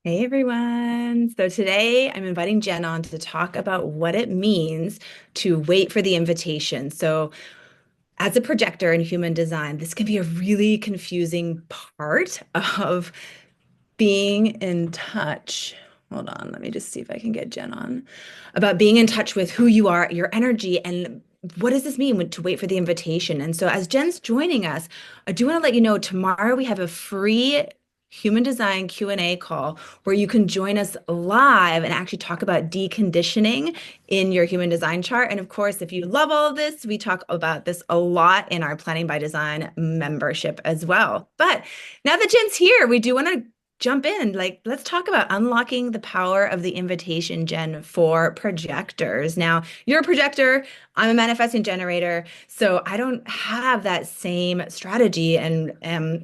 Hey everyone. So today I'm inviting Jen on to talk about what it means to wait for the invitation. So, as a projector in human design, this can be a really confusing part of being in touch. Hold on, let me just see if I can get Jen on. About being in touch with who you are, your energy, and what does this mean to wait for the invitation? And so, as Jen's joining us, I do want to let you know tomorrow we have a free human design Q&A call where you can join us live and actually talk about deconditioning in your human design chart. And of course, if you love all of this, we talk about this a lot in our Planning by Design membership as well. But now that Jen's here, we do want to jump in. Let's talk about unlocking the power of the invitation, Jen, for projectors. Now, you're a projector, I'm a manifesting generator, so I don't have that same strategy and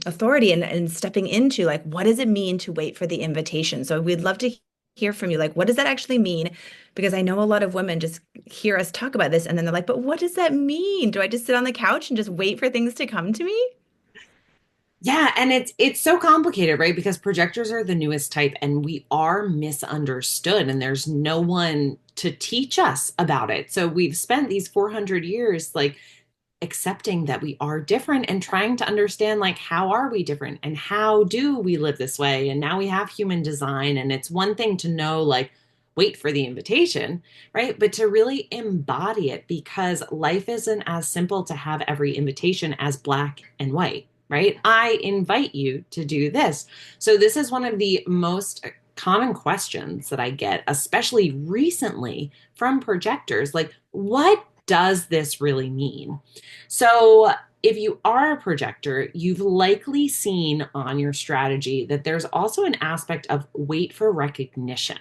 authority and stepping into like, what does it mean to wait for the invitation? So we'd love to hear from you. Like, what does that actually mean? Because I know a lot of women just hear us talk about this and then they're like, but what does that mean? Do I just sit on the couch and just wait for things to come to me? Yeah, and it's so complicated, right? Because projectors are the newest type and we are misunderstood and there's no one to teach us about it. So we've spent these 400 years like accepting that we are different and trying to understand like how are we different and how do we live this way? And now we have human design and it's one thing to know like wait for the invitation, right? But to really embody it because life isn't as simple to have every invitation as black and white, right? I invite you to do this. So this is one of the most common questions that I get, especially recently from projectors, like what does this really mean? So, if you are a projector, you've likely seen on your strategy that there's also an aspect of wait for recognition.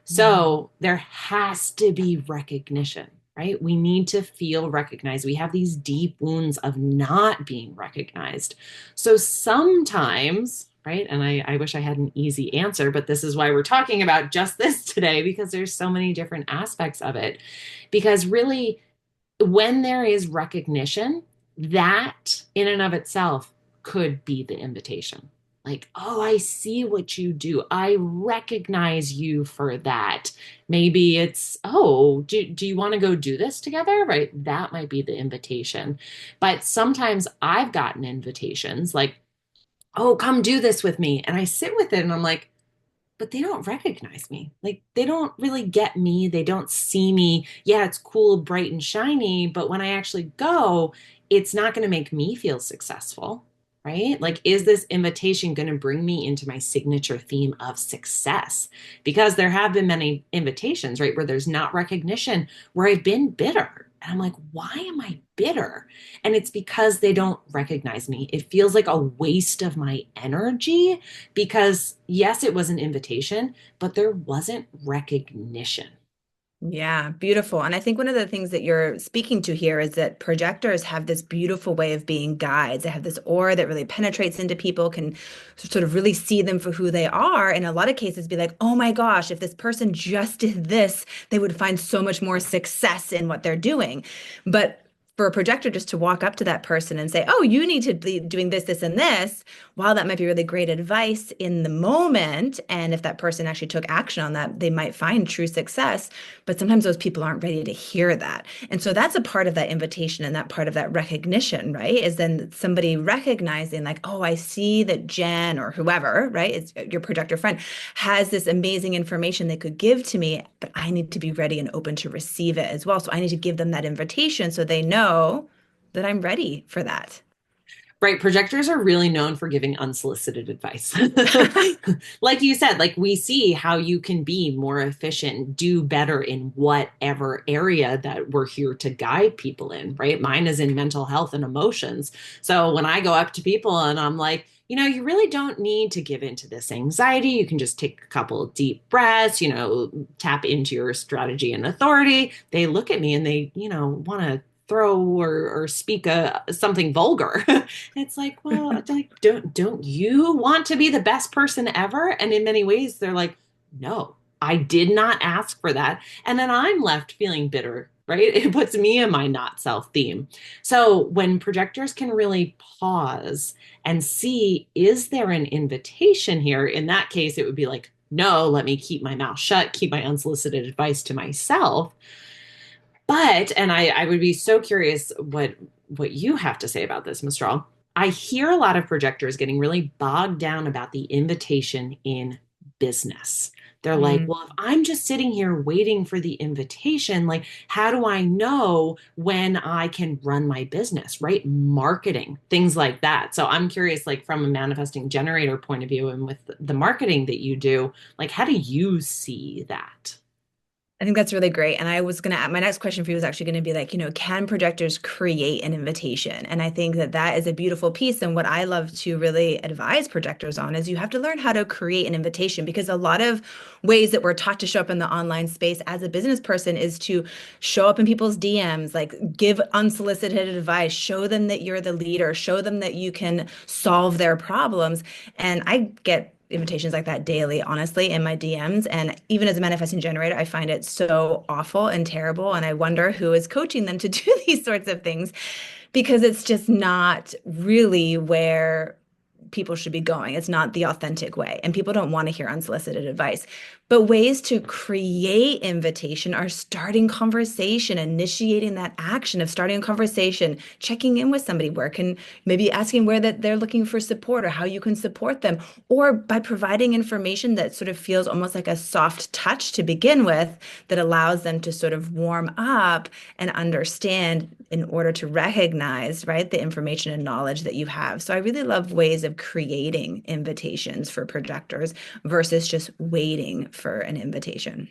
So, there has to be recognition, right? We need to feel recognized. We have these deep wounds of not being recognized. So, sometimes, right? And I wish I had an easy answer, but this is why we're talking about just this today because there's so many different aspects of it. Because really, when there is recognition, that in and of itself could be the invitation. Like, oh, I see what you do. I recognize you for that. Maybe it's, oh, do you want to go do this together? Right. That might be the invitation. But sometimes I've gotten invitations like, oh, come do this with me. And I sit with it and I'm like, but they don't recognize me. Like they don't really get me. They don't see me. Yeah, it's cool, bright and shiny, but when I actually go, it's not going to make me feel successful, right? Like, is this invitation going to bring me into my signature theme of success? Because there have been many invitations, right, where there's not recognition, where I've been bitter. And I'm like, why am I bitter? And it's because they don't recognize me. It feels like a waste of my energy because yes, it was an invitation, but there wasn't recognition. Yeah, beautiful. And I think one of the things that you're speaking to here is that projectors have this beautiful way of being guides. They have this aura that really penetrates into people, can sort of really see them for who they are. In a lot of cases, be like, oh my gosh, if this person just did this, they would find so much more success in what they're doing. But for a projector just to walk up to that person and say, oh, you need to be doing this, this, and this, while that might be really great advice in the moment, and if that person actually took action on that, they might find true success. But sometimes those people aren't ready to hear that. And so that's a part of that invitation and that part of that recognition, right? Is then somebody recognizing, like, oh, I see that Jen or whoever, right? It's your projector friend has this amazing information they could give to me, but I need to be ready and open to receive it as well. So I need to give them that invitation so they know that I'm ready for that. Right. Projectors are really known for giving unsolicited advice. Like you said, like we see how you can be more efficient, do better in whatever area that we're here to guide people in, right? Mine is in mental health and emotions. So when I go up to people and I'm like, you really don't need to give into this anxiety. You can just take a couple of deep breaths, tap into your strategy and authority. They look at me and they, want to throw or speak something vulgar. It's like, well, like don't you want to be the best person ever? And in many ways, they're like, no, I did not ask for that. And then I'm left feeling bitter, right? It puts me in my not self theme. So when projectors can really pause and see, is there an invitation here? In that case, it would be like, no, let me keep my mouth shut, keep my unsolicited advice to myself. But, and I would be so curious what you have to say about this, Mistral. I hear a lot of projectors getting really bogged down about the invitation in business. They're like, Mm. well, if I'm just sitting here waiting for the invitation, like, how do I know when I can run my business, right? Marketing, things like that. So I'm curious, like, from a manifesting generator point of view and with the marketing that you do, like, how do you see that? I think that's really great. And I was going to, my next question for you was actually going to be like, can projectors create an invitation? And I think that that is a beautiful piece. And what I love to really advise projectors on is you have to learn how to create an invitation because a lot of ways that we're taught to show up in the online space as a business person is to show up in people's DMs, like give unsolicited advice, show them that you're the leader, show them that you can solve their problems. And I get invitations like that daily, honestly, in my DMs. And even as a manifesting generator, I find it so awful and terrible. And I wonder who is coaching them to do these sorts of things because it's just not really where people should be going. It's not the authentic way. And people don't want to hear unsolicited advice. But ways to create invitation are starting conversation, initiating that action of starting a conversation, checking in with somebody where can maybe asking where that they're looking for support or how you can support them, or by providing information that sort of feels almost like a soft touch to begin with that allows them to sort of warm up and understand in order to recognize, right, the information and knowledge that you have. So I really love ways of creating invitations for projectors versus just waiting for an invitation.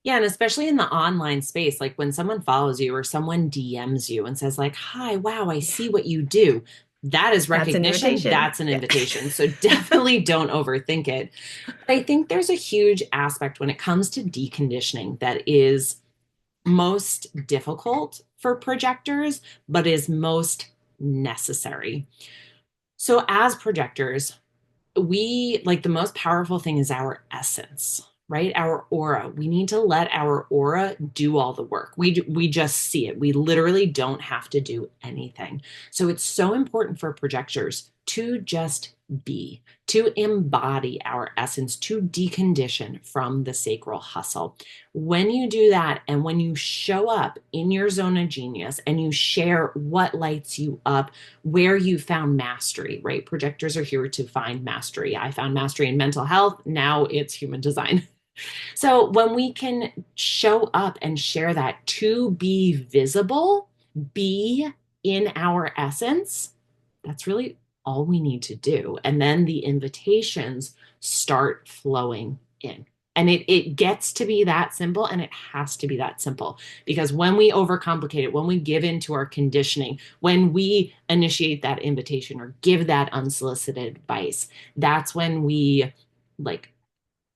Yeah, and especially in the online space, like when someone follows you or someone DMs you and says like, "Hi, wow, I Yeah, see what you do." That is that's an recognition, invitation. that's an Yeah. invitation. So definitely don't overthink it. But I think there's a huge aspect when it comes to deconditioning that is most difficult for projectors, but is most necessary. So as projectors, we like the most powerful thing is our essence, right? Our aura. We need to let our aura do all the work. We just see it. We literally don't have to do anything. So it's so important for projectors to just be, to embody our essence, to decondition from the sacral hustle. When you do that, and when you show up in your zone of genius and you share what lights you up, where you found mastery, right? Projectors are here to find mastery. I found mastery in mental health. Now it's human design. So when we can show up and share that to be visible, be in our essence, that's really all we need to do. And then the invitations start flowing in. And it gets to be that simple and it has to be that simple because when we overcomplicate it, when we give into our conditioning, when we initiate that invitation or give that unsolicited advice, that's when we like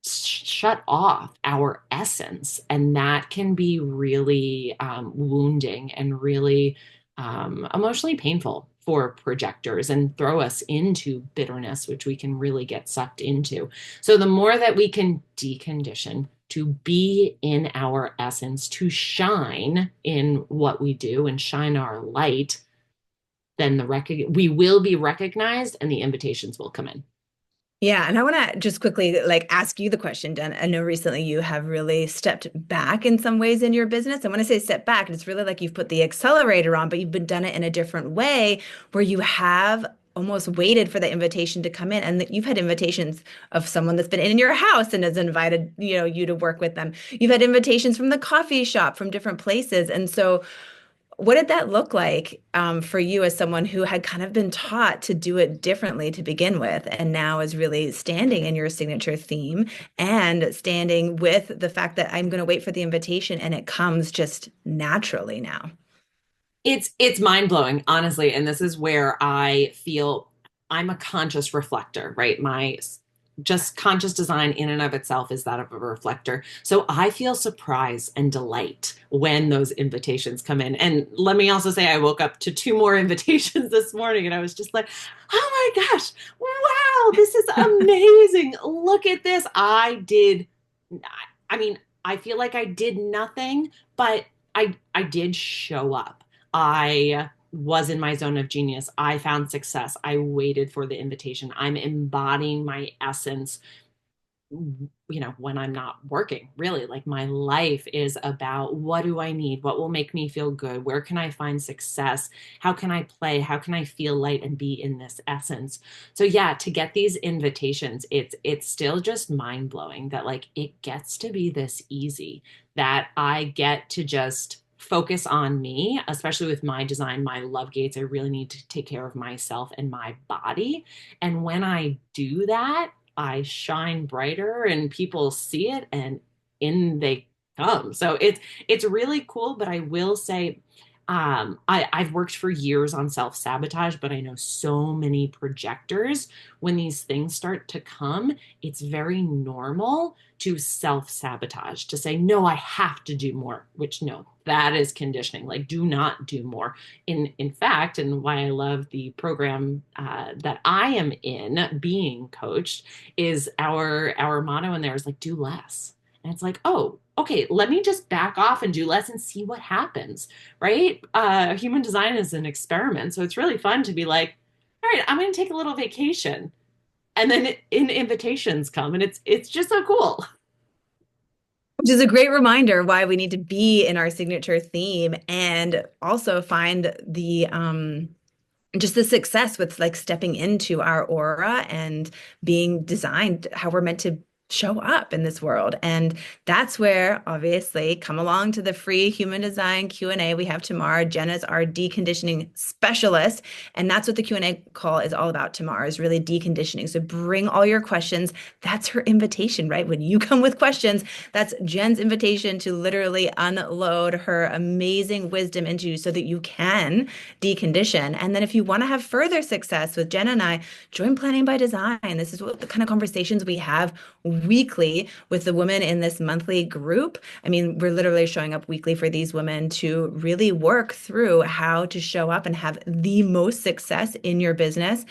shut off our essence. And that can be really wounding and really emotionally painful for projectors and throw us into bitterness, which we can really get sucked into. So, the more that we can decondition to be in our essence, to shine in what we do and shine our light, then we will be recognized and the invitations will come in. Yeah, and I want to just quickly like ask you the question, Jen. I know recently you have really stepped back in some ways in your business. And when I say step back, it's really like you've put the accelerator on, but you've been done it in a different way where you have almost waited for the invitation to come in and that you've had invitations of someone that's been in your house and has invited, you to work with them. You've had invitations from the coffee shop, from different places. And so what did that look like for you as someone who had kind of been taught to do it differently to begin with, and now is really standing in your signature theme and standing with the fact that I'm going to wait for the invitation and it comes just naturally now? It's mind-blowing, honestly, and this is where I feel I'm a conscious reflector, right? My just conscious design in and of itself is that of a reflector. So I feel surprise and delight when those invitations come in. And let me also say I woke up to two more invitations this morning and I was just like, "Oh my gosh. Wow, this is amazing. Look at this. I mean, I feel like I did nothing, but I did show up. I was in my zone of genius. I found success. I waited for the invitation. I'm embodying my essence when I'm not working, really. Like my life is about what do I need? What will make me feel good? Where can I find success? How can I play? How can I feel light and be in this essence? So yeah, to get these invitations, it's still just mind blowing that like it gets to be this easy that I get to just focus on me, especially with my design, my love gates. I really need to take care of myself and my body. And when I do that, I shine brighter and people see it and in they come. So it's really cool, but I will say I've worked for years on self-sabotage, but I know so many projectors, when these things start to come, it's very normal to self-sabotage, to say, no, I have to do more, which no, that is conditioning. Like, do not do more. In fact, and why I love the program that I am in, being coached, is our motto in there is like, do less. And it's like, oh, okay, let me just back off and do less and see what happens, right? Human design is an experiment. So it's really fun to be like, all right, I'm going to take a little vacation. And then invitations come and it's just so cool. Which is a great reminder why we need to be in our signature theme and also find the just the success with like stepping into our aura and being designed how we're meant to show up in this world. And that's where obviously come along to the free human design Q&A we have tomorrow. Jenna's our deconditioning specialist, and that's what the Q&A call is all about tomorrow, is really deconditioning. So bring all your questions. That's her invitation, right? When you come with questions, that's Jen's invitation to literally unload her amazing wisdom into you so that you can decondition. And then if you want to have further success with Jen and I, join Planning by Design. This is what the kind of conversations we have weekly with the women in this monthly group. I mean, we're literally showing up weekly for these women to really work through how to show up and have the most success in your business,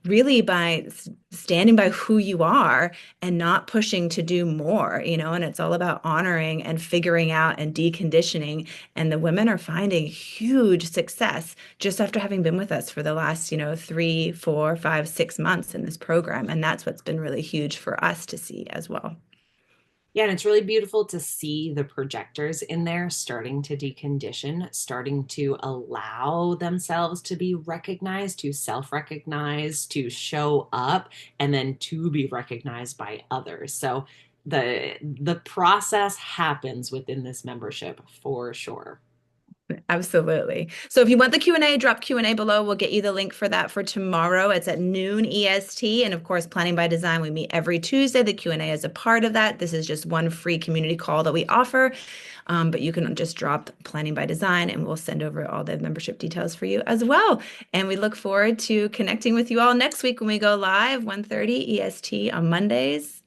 really by standing by who you are and not pushing to do more, and it's all about honoring and figuring out and deconditioning. And the women are finding huge success just after having been with us for the last, 3, 4, 5, 6 months in this program. And that's what's been really huge for us to see as well. Yeah, and it's really beautiful to see the projectors in there starting to decondition, starting to allow themselves to be recognized, to self-recognize, to show up, and then to be recognized by others. So the process happens within this membership for sure. Absolutely. So if you want the Q&A, drop Q&A below. We'll get you the link for that for tomorrow. It's at noon EST. And of course, Planning by Design, we meet every Tuesday. The Q&A is a part of that. This is just one free community call that we offer. But you can just drop Planning by Design and we'll send over all the membership details for you as well. And we look forward to connecting with you all next week when we go live, 1:30 EST on Mondays.